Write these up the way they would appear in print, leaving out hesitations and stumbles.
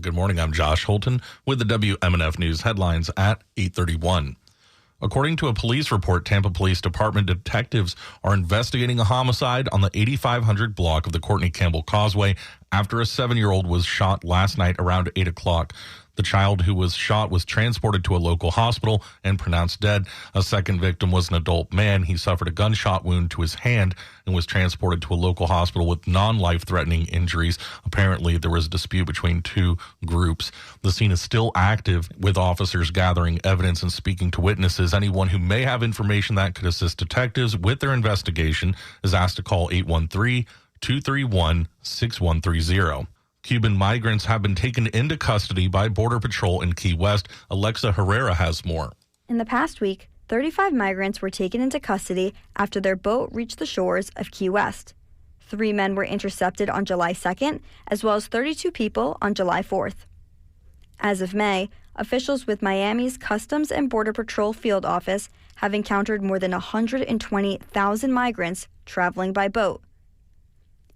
Good morning, I'm Josh Holton with the WMNF News headlines at 8:31. According to a police report, Tampa Police Department detectives are investigating a homicide on the 8500 block of the Courtney Campbell Causeway after a 7-year-old was shot last night around 8 o'clock. The child who was shot was transported to a local hospital and pronounced dead. A second victim was an adult man. He suffered a gunshot wound to his hand and was transported to a local hospital with non-life-threatening injuries. Apparently, there was a dispute between two groups. The scene is still active, with officers gathering evidence and speaking to witnesses. Anyone who may have information that could assist detectives with their investigation is asked to call 813-231-6130. Cuban migrants have been taken into custody by Border Patrol in Key West. Alexa Herrera has more. In the past week, 35 migrants were taken into custody after their boat reached the shores of Key West. 3 men were intercepted on July 2nd, as well as 32 people on July 4th. As of May, officials with Miami's Customs and Border Patrol field office have encountered more than 120,000 migrants traveling by boat.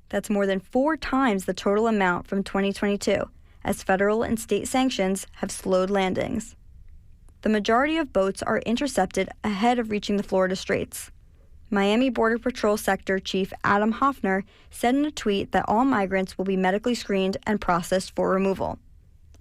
That's more than 4 times the total amount from 2022, as federal and state sanctions have slowed landings. The majority of boats are intercepted ahead of reaching the Florida Straits. Miami Border Patrol Sector Chief Adam Hoffner said in a tweet that all migrants will be medically screened and processed for removal.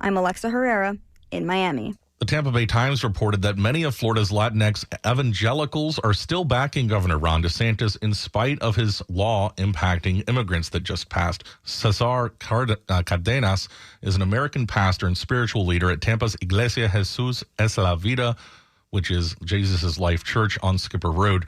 I'm Alexa Herrera in Miami. The Tampa Bay Times reported that many of Florida's Latinx evangelicals are still backing Governor Ron DeSantis in spite of his law impacting immigrants that just passed. Cesar Cardenas is an American pastor and spiritual leader at Tampa's Iglesia Jesus es la Vida, which is Jesus' Life Church on Skipper Road.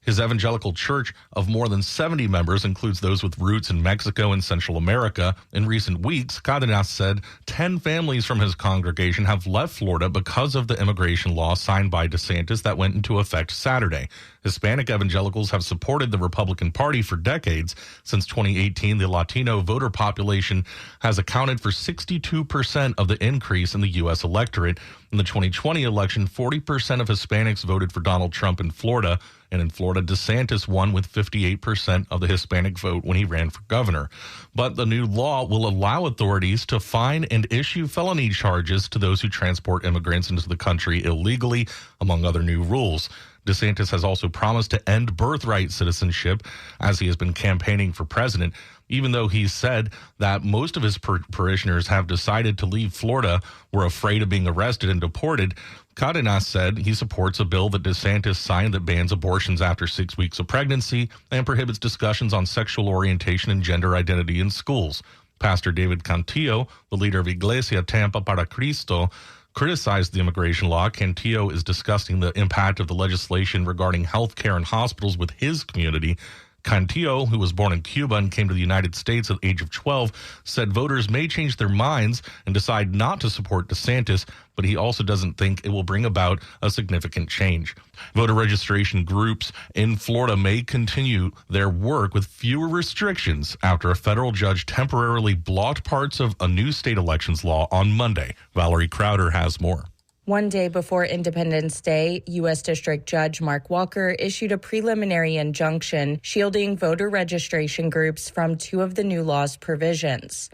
His evangelical church of more than 70 members includes those with roots in Mexico and Central America. In recent weeks, Cardenas said 10 families from his congregation have left Florida because of the immigration law signed by DeSantis that went into effect Saturday. Hispanic evangelicals have supported the Republican Party for decades. Since 2018, the Latino voter population has accounted for 62% of the increase in the U.S. electorate. In the 2020 election, 40% of Hispanics voted for Donald Trump in Florida. And in Florida, DeSantis won with 58% of the Hispanic vote when he ran for governor. But the new law will allow authorities to fine and issue felony charges to those who transport immigrants into the country illegally, among other new rules. DeSantis has also promised to end birthright citizenship as he has been campaigning for president. Even though he said that most of his parishioners have decided to leave Florida, were afraid of being arrested and deported, Cardenas said he supports a bill that DeSantis signed that bans abortions after 6 weeks of pregnancy and prohibits discussions on sexual orientation and gender identity in schools. Pastor David Cantillo, the leader of Iglesia Tampa para Cristo, criticized the immigration law. Cantillo is discussing the impact of the legislation regarding health care and hospitals with his community. Cantillo, who was born in Cuba and came to the United States at the age of 12, said voters may change their minds and decide not to support DeSantis, but he also doesn't think it will bring about a significant change. Voter registration groups in Florida may continue their work with fewer restrictions after a federal judge temporarily blocked parts of a new state elections law on Monday. Valerie Crowder has more. One day before Independence Day, U.S. District Judge Mark Walker issued a preliminary injunction shielding voter registration groups from 2 of the new law's provisions.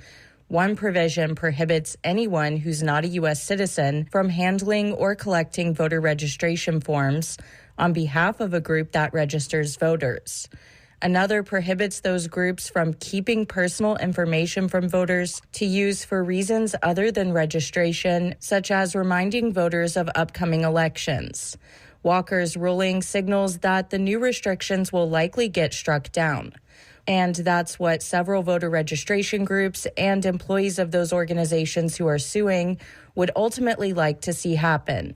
One provision prohibits anyone who's not a U.S. citizen from handling or collecting voter registration forms on behalf of a group that registers voters. Another prohibits those groups from keeping personal information from voters to use for reasons other than registration, such as reminding voters of upcoming elections. Walker's ruling signals that the new restrictions will likely get struck down. And that's what several voter registration groups and employees of those organizations who are suing would ultimately like to see happen.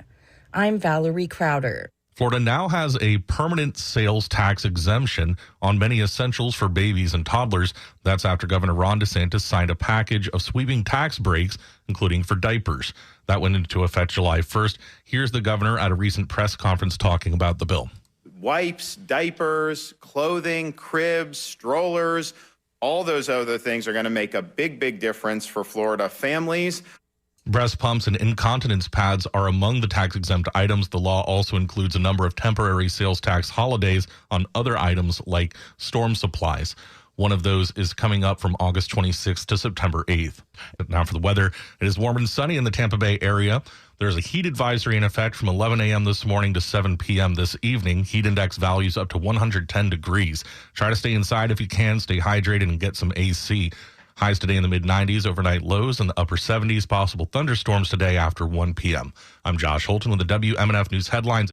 I'm Valerie Crowder. Florida now has a permanent sales tax exemption on many essentials for babies and toddlers. That's after Governor Ron DeSantis signed a package of sweeping tax breaks, including for diapers. That went into effect July 1st. Here's the governor at a recent press conference talking about the bill. Wipes, diapers, clothing, cribs, strollers, all those other things are going to make a big difference for Florida families. Breast pumps and incontinence pads are among the tax-exempt items. The law also includes a number of temporary sales tax holidays on other items like storm supplies. One of those is coming up from August 26th to September 8th. Now for the weather, it is warm and sunny in the Tampa Bay area. There's a heat advisory in effect from 11 a.m. this morning to 7 p.m. this evening. Heat index values up to 110 degrees. Try to stay inside if you can, stay hydrated, and get some AC. Highs today in the mid-90s, overnight lows in the upper 70s, possible thunderstorms today after 1 p.m. I'm Josh Holton with the WMNF News headlines.